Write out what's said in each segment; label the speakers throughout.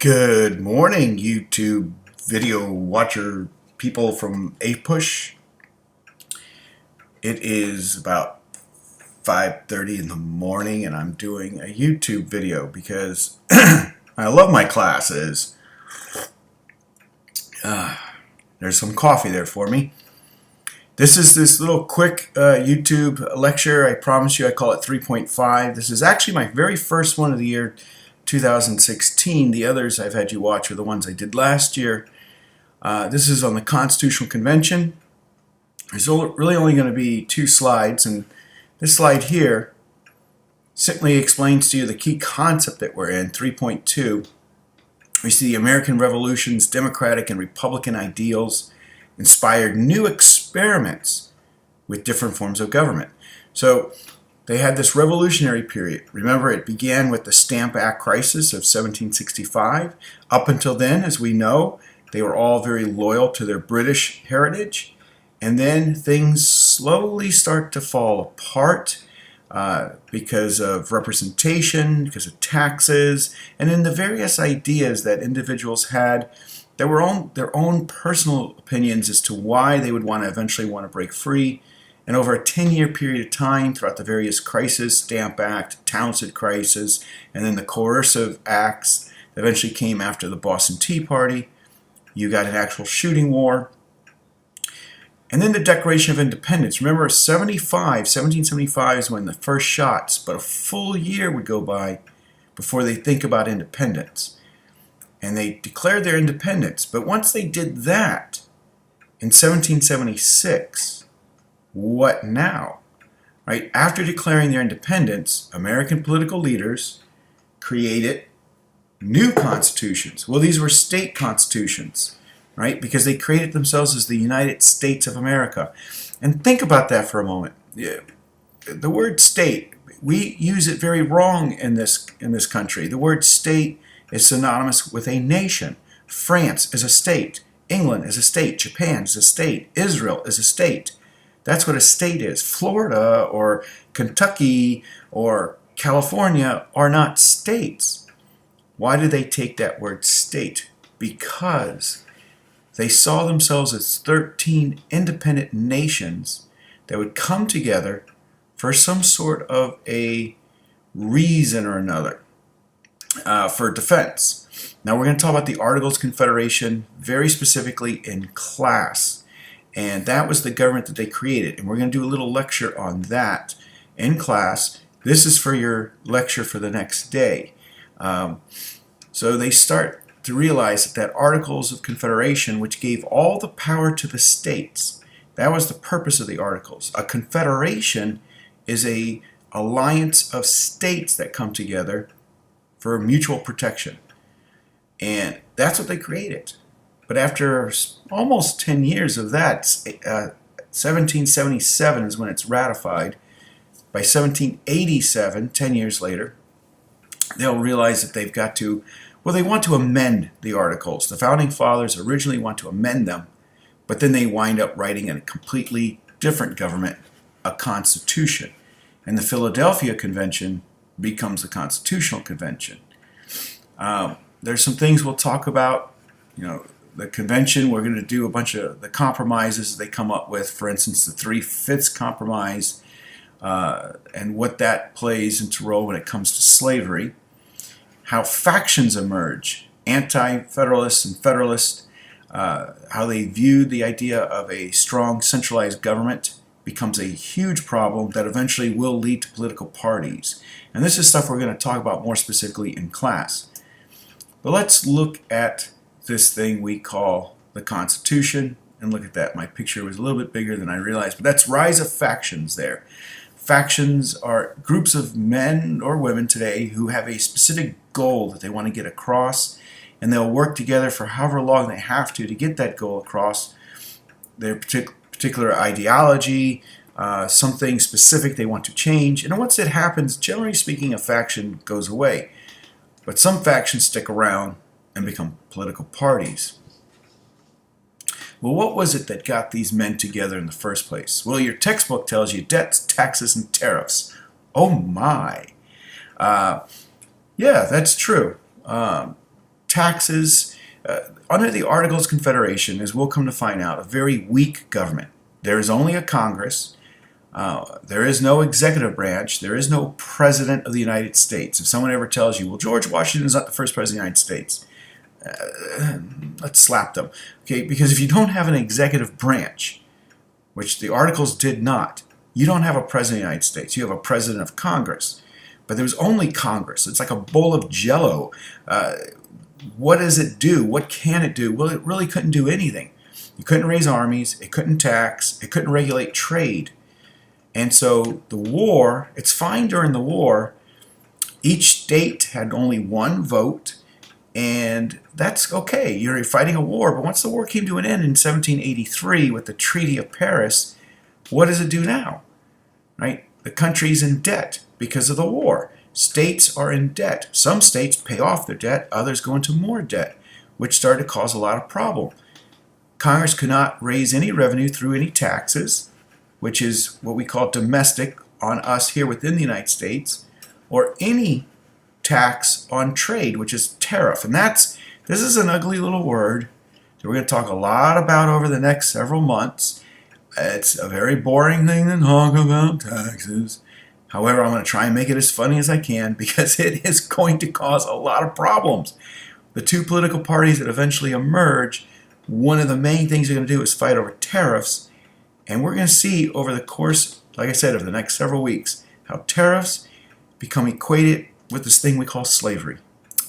Speaker 1: Good morning, YouTube video watcher people from APUSH. It is about 5:30 in the morning and I'm doing a YouTube video because I love my classes. There's some coffee there for me. This is this little quick YouTube lecture. I promise you I call it 3.5. This is actually my very first one of the year 2016. The others I've had you watch are the ones I did last year. This is on the Constitutional Convention. There's really only going to be 2 slides, and this slide here simply explains to you the key concept that we're in, 3.2. We see the American Revolution's democratic and republican ideals inspired new experiments with different forms of government. So they had this revolutionary period. Remember, it began with the Stamp Act crisis of 1765. Up until then, as we know, they were all very loyal to their British heritage. And then things slowly start to fall apart because of representation, because of taxes, and in the various ideas that individuals had that were their own personal opinions as to why they would eventually want to break free. And over a 10-year period of time, throughout the various crises, Stamp Act, Townsend crisis, and then the coercive acts that eventually came after the Boston Tea Party, you got an actual shooting war. And then the Declaration of Independence. Remember, 1775 is when the first shots, but a full year would go by before they think about independence. And they declared their independence. But once they did that, in 1776, what now? Right? After declaring their independence, American political leaders created new constitutions. Well, these were state constitutions, right? Because they created themselves as the United States of America. And think about that for a moment. The word state, we use it very wrong in this country. The word state is synonymous with a nation. France is a state. England is a state. Japan is a state. Israel is a state. That's what a state is. Florida or Kentucky or California are not states. Why do they take that word state? Because they saw themselves as 13 independent nations that would come together for some sort of a reason or another for defense. Now we're going to talk about the Articles of Confederation very specifically in class. And that was the government that they created. And we're going to do a little lecture on that in class. This is for your lecture for the next day. So they start to realize that Articles of Confederation, which gave all the power to the states, that was the purpose of the Articles. A confederation is an alliance of states that come together for mutual protection. And that's what they created. But after almost 10 years of that, 1777 is when it's ratified. By 1787, 10 years later, they'll realize that they've got to, well, they want to amend the Articles. The Founding Fathers originally want to amend them, but then they wind up writing in a completely different government, a constitution. And the Philadelphia Convention becomes the Constitutional Convention. There's some things we'll talk about, the convention. We're going to do a bunch of the compromises they come up with, for instance, the 3/5 compromise, and what that plays into role when it comes to slavery, how factions emerge, AntiFederalists and Federalists, how they viewed the idea of a strong centralized government becomes a huge problem that eventually will lead to political parties. And this is stuff we're going to talk about more specifically in class. But let's look at this thing we call the Constitution. And look at that. My picture was a little bit bigger than I realized. But that's rise of factions there. Factions are groups of men or women today who have a specific goal that they want to get across. And they'll work together for however long they have to get that goal across. Their particular ideology, something specific they want to change. And once it happens, generally speaking, a faction goes away. But some factions stick around and become political parties. Well, what was it that got these men together in the first place? Well, your textbook tells you debts, taxes, and tariffs. Oh my. Yeah, that's true. taxes. Under the Articles of Confederation, as we'll come to find out, a very weak government. There is only a Congress. There is no executive branch. There is no President of the United States. If someone ever tells you, well, George Washington is not the first President of the United States, let's slap them. Okay, because if you don't have an executive branch, which the Articles did not, you don't have a President of the United States. You have a President of Congress. But there was only Congress. It's like a bowl of Jell-O. What does it do? What can it do? Well, it really couldn't do anything. You couldn't raise armies. It couldn't tax. It couldn't regulate trade. And so the war, it's fine during the war. Each state had only one vote, and that's okay. You're fighting a war, but once the war came to an end in 1783 with the Treaty of Paris, what does it do now? Right? The country's in debt because of the war. States are in debt. Some states pay off their debt, others go into more debt, which started to cause a lot of problem. Congress could not raise any revenue through any taxes, which is what we call domestic on us here within the United States, or any tax on trade, which is tariff. And this is an ugly little word that we're going to talk a lot about over the next several months. It's a very boring thing to talk about taxes. However, I'm going to try and make it as funny as I can because it is going to cause a lot of problems. The two political parties that eventually emerge, one of the main things they're going to do is fight over tariffs. And we're going to see over the course, like I said, of the next several weeks, how tariffs become equated with this thing we call slavery.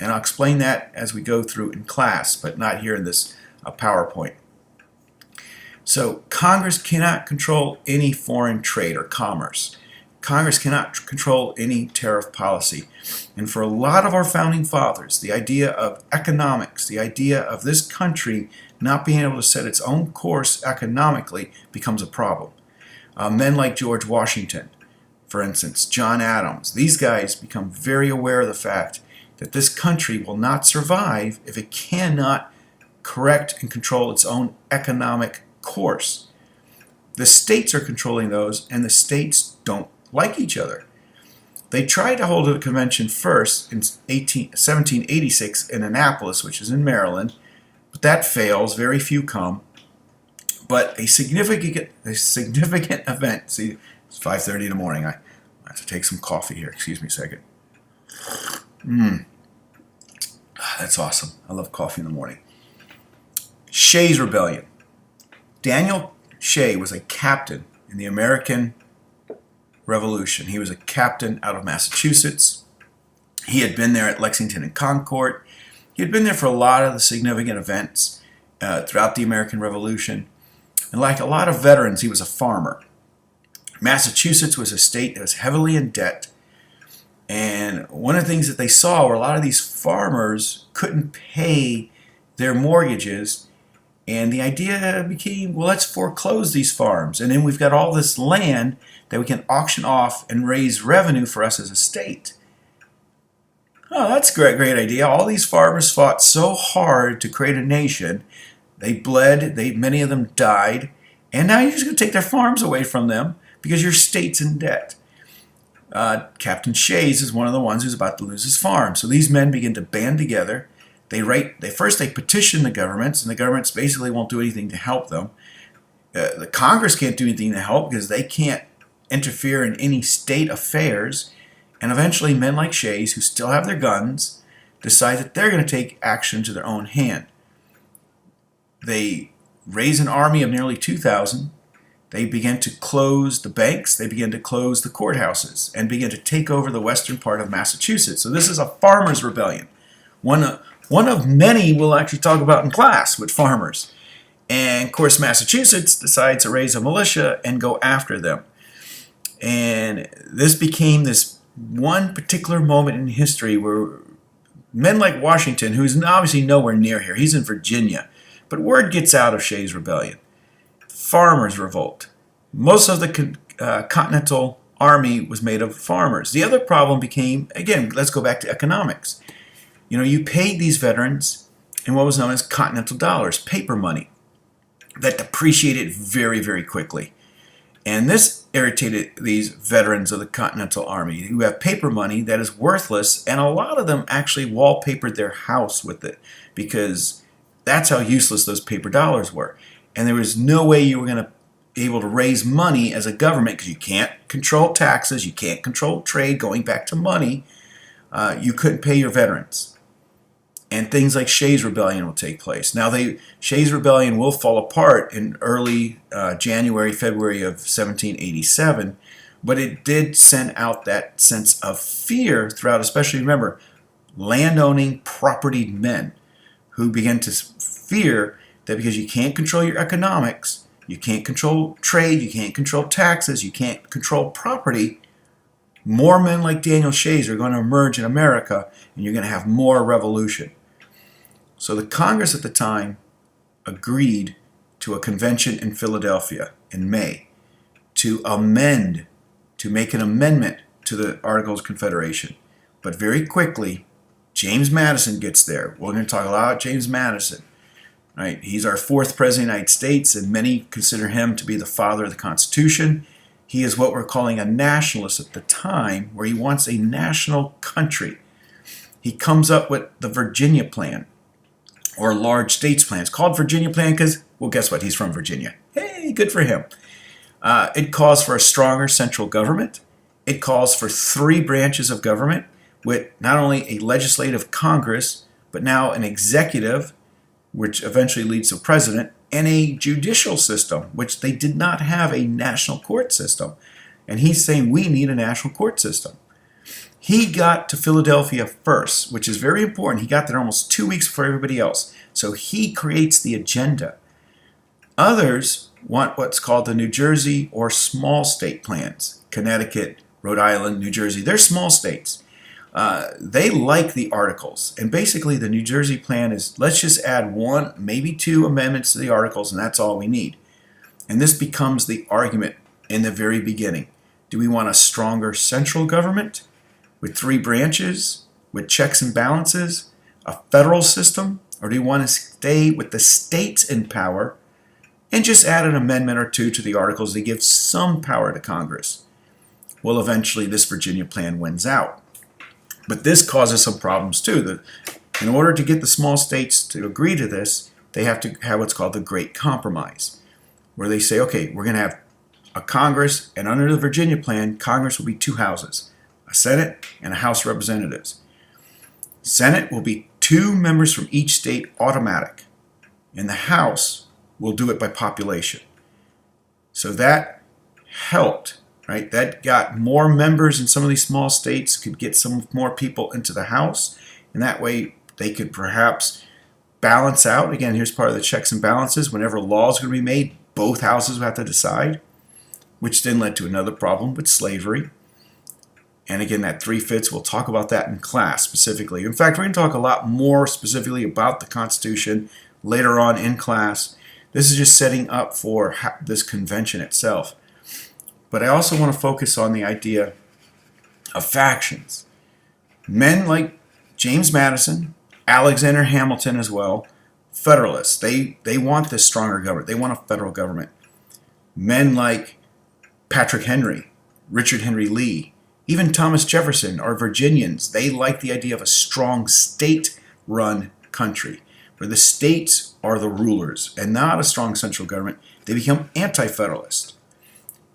Speaker 1: And I'll explain that as we go through in class, but not here in this PowerPoint. So Congress cannot control any foreign trade or commerce. Congress cannot control any tariff policy. And for a lot of our founding fathers, the idea of economics, the idea of this country not being able to set its own course economically becomes a problem. Men like George Washington, for instance, John Adams, these guys become very aware of the fact that this country will not survive if it cannot correct and control its own economic course. The states are controlling those, and the states don't like each other. They tried to hold a convention first in 1786 in Annapolis, which is in Maryland, but that fails. Very few come. But a significant event. See, it's 5:30 in the morning. I have to take some coffee here. Excuse me a second. That's awesome. I love coffee in the morning. Sheas Rebellion. Daniel Shea was a captain in the American Revolution. He was a captain out of Massachusetts. He had been there at Lexington and Concord. He had been there for a lot of the significant events throughout the American Revolution. And like a lot of veterans, he was a farmer. Massachusetts was a state that was heavily in debt. And one of the things that they saw were a lot of these farmers couldn't pay their mortgages. And the idea became, well, let's foreclose these farms. And then we've got all this land that we can auction off and raise revenue for us as a state. Oh, that's a great idea. All these farmers fought so hard to create a nation. They bled. Many of them died. And now you're just going to take their farms away from them because your state's in debt. Captain Sheas is one of the ones who's about to lose his farm. So these men begin to band together. They petition the governments, and the governments basically won't do anything to help them. The Congress can't do anything to help because they can't interfere in any state affairs. And eventually men like Sheas, who still have their guns, decide that they're going to take action to their own hand. They raise an army of nearly 2,000. They begin to close the banks. They begin to close the courthouses and begin to take over the western part of Massachusetts. So this is a farmers' rebellion. One of many we'll actually talk about in class with farmers. And of course Massachusetts decides to raise a militia and go after them. And this became this one particular moment in history where men like Washington, who's obviously nowhere near here, he's in Virginia, but word gets out of Sheas Rebellion. Farmers revolt. Most of the Continental Army was made of farmers. The other problem became, again, let's go back to economics. You know, you paid these veterans in what was known as Continental dollars, paper money, that depreciated very, very quickly. And this irritated these veterans of the Continental Army who have paper money that is worthless, and a lot of them actually wallpapered their house with it because that's how useless those paper dollars were. And there was no way you were going to be able to raise money as a government because you can't control taxes, you can't control trade, going back to money. You couldn't pay your veterans. And things like Sheas Rebellion will take place. Now, Sheas Rebellion will fall apart in early January, February of 1787, but it did send out that sense of fear throughout, especially, remember, landowning, propertied men who began to fear that because you can't control your economics, you can't control trade, you can't control taxes, you can't control property, more men like Daniel Sheas are going to emerge in America, and you're going to have more revolution. So the Congress at the time agreed to a convention in Philadelphia in May to make an amendment to the Articles of Confederation. But very quickly, James Madison gets there. We're going to talk a lot about James Madison. Right? He's our fourth president of the United States, and many consider him to be the father of the Constitution. He is what we're calling a nationalist at the time, where he wants a national country. He comes up with the Virginia Plan, or large states plan. It's called Virginia Plan because, well, guess what? He's from Virginia. Hey, good for him. It calls for a stronger central government. It calls for 3 branches of government with not only a legislative Congress, but now an executive, which eventually leads to a president, and a judicial system, which they did not have a national court system. And he's saying we need a national court system. He got to Philadelphia first, which is very important. He got there almost 2 weeks before everybody else. So he creates the agenda. Others want what's called the New Jersey or small state plans. Connecticut, Rhode Island, New Jersey, they're small states. They like the Articles. And basically the New Jersey plan is, let's just add 1, maybe 2 amendments to the Articles, and that's all we need. And this becomes the argument in the very beginning. Do we want a stronger central government with 3 branches, with checks and balances, a federal system, or do you want to stay with the states in power and just add an amendment or 2 to the Articles to give some power to Congress? Well, eventually this Virginia plan wins out. But this causes some problems too. In order to get the small states to agree to this, they have to have what's called the Great Compromise, where they say, okay, we're going to have a Congress, and under the Virginia plan, Congress will be 2 houses, a Senate and a House of Representatives. Senate will be 2 members from each state automatic, and the House will do it by population. So that helped, right? That got more members in some of these small states, could get some more people into the House, and that way they could perhaps balance out. Again, here's part of the checks and balances. Whenever laws are going to be made, both houses will have to decide, which then led to another problem with slavery. And again, that 3/5, we'll talk about that in class specifically. In fact, we're going to talk a lot more specifically about the Constitution later on in class. This is just setting up for this convention itself. But I also want to focus on the idea of factions. Men like James Madison, Alexander Hamilton as well, Federalists, they want this stronger government. They want a federal government. Men like Patrick Henry, Richard Henry Lee, even Thomas Jefferson are Virginians. They like the idea of a strong state-run country, where the states are the rulers and not a strong central government. They become anti-federalist.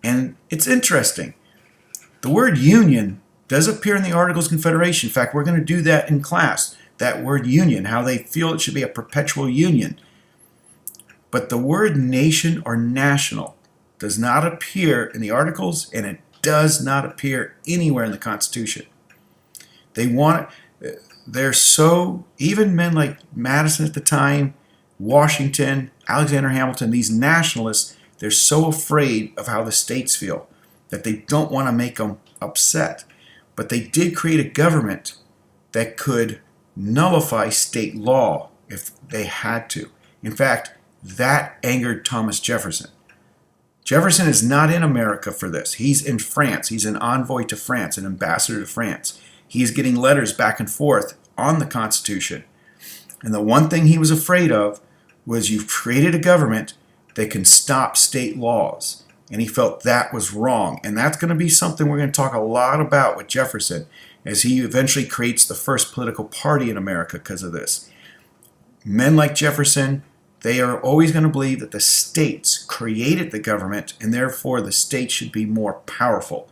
Speaker 1: And it's interesting. The word union does appear in the Articles of Confederation. In fact, we're going to do that in class. That word union, how they feel it should be a perpetual union. But the word nation or national does not appear in the Articles, and it does not appear anywhere in the Constitution. They're so, even men like Madison at the time, Washington, Alexander Hamilton, these nationalists, they're so afraid of how the states feel that they don't want to make them upset. But they did create a government that could nullify state law if they had to. In fact, that angered Thomas Jefferson. Jefferson is not in America for this. He's in France. He's an envoy to France, an ambassador to France. He's getting letters back and forth on the Constitution. And the one thing he was afraid of was you've created a government that can stop state laws. and he felt that was wrong. And that's going to be something we're going to talk a lot about with Jefferson, as he eventually creates the first political party in America because of this. Men like Jefferson, they are always going to believe that the states created the government, and therefore the state should be more powerful.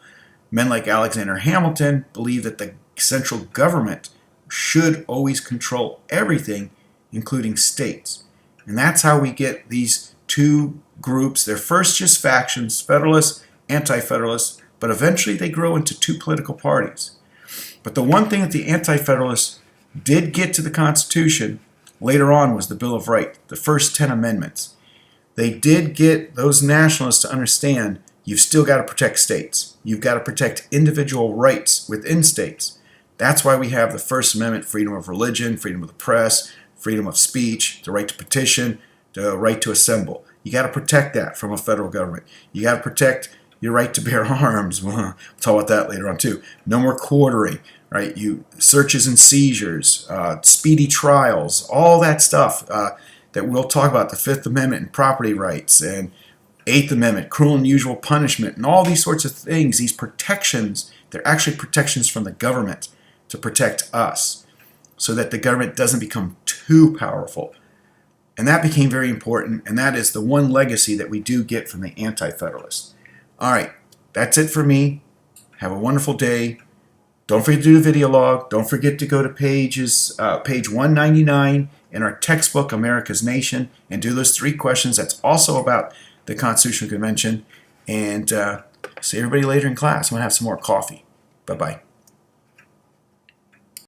Speaker 1: Men like Alexander Hamilton believe that the central government should always control everything, including states. And that's how we get these two groups. They're first just factions, Federalists, Anti-Federalists, but eventually they grow into two political parties. But the one thing that the Anti-Federalists did get to the Constitution later on was the Bill of Rights, the first 10 amendments. They did get those nationalists to understand you've still got to protect states. You've got to protect individual rights within states. That's why we have the First Amendment, freedom of religion, freedom of the press, freedom of speech, the right to petition, the right to assemble. You got to protect that from a federal government. You got to protect your right to bear arms. We'll talk about that later on too. No more quartering, right? Searches and seizures, speedy trials, all that stuff that we'll talk about. The Fifth Amendment and property rights, and Eighth Amendment, cruel and unusual punishment, and all these sorts of things. These protections, they're actually protections from the government to protect us, so that the government doesn't become too powerful. And that became very important, and that is the one legacy that we do get from the Anti-Federalists. All right, that's it for me. Have a wonderful day. Don't forget to do the video log. Don't forget to go to page 199 in our textbook, America's Nation, and do those 3 questions. That's also about the Constitutional Convention. And see everybody later in class. I'm going to have some more coffee. Bye-bye.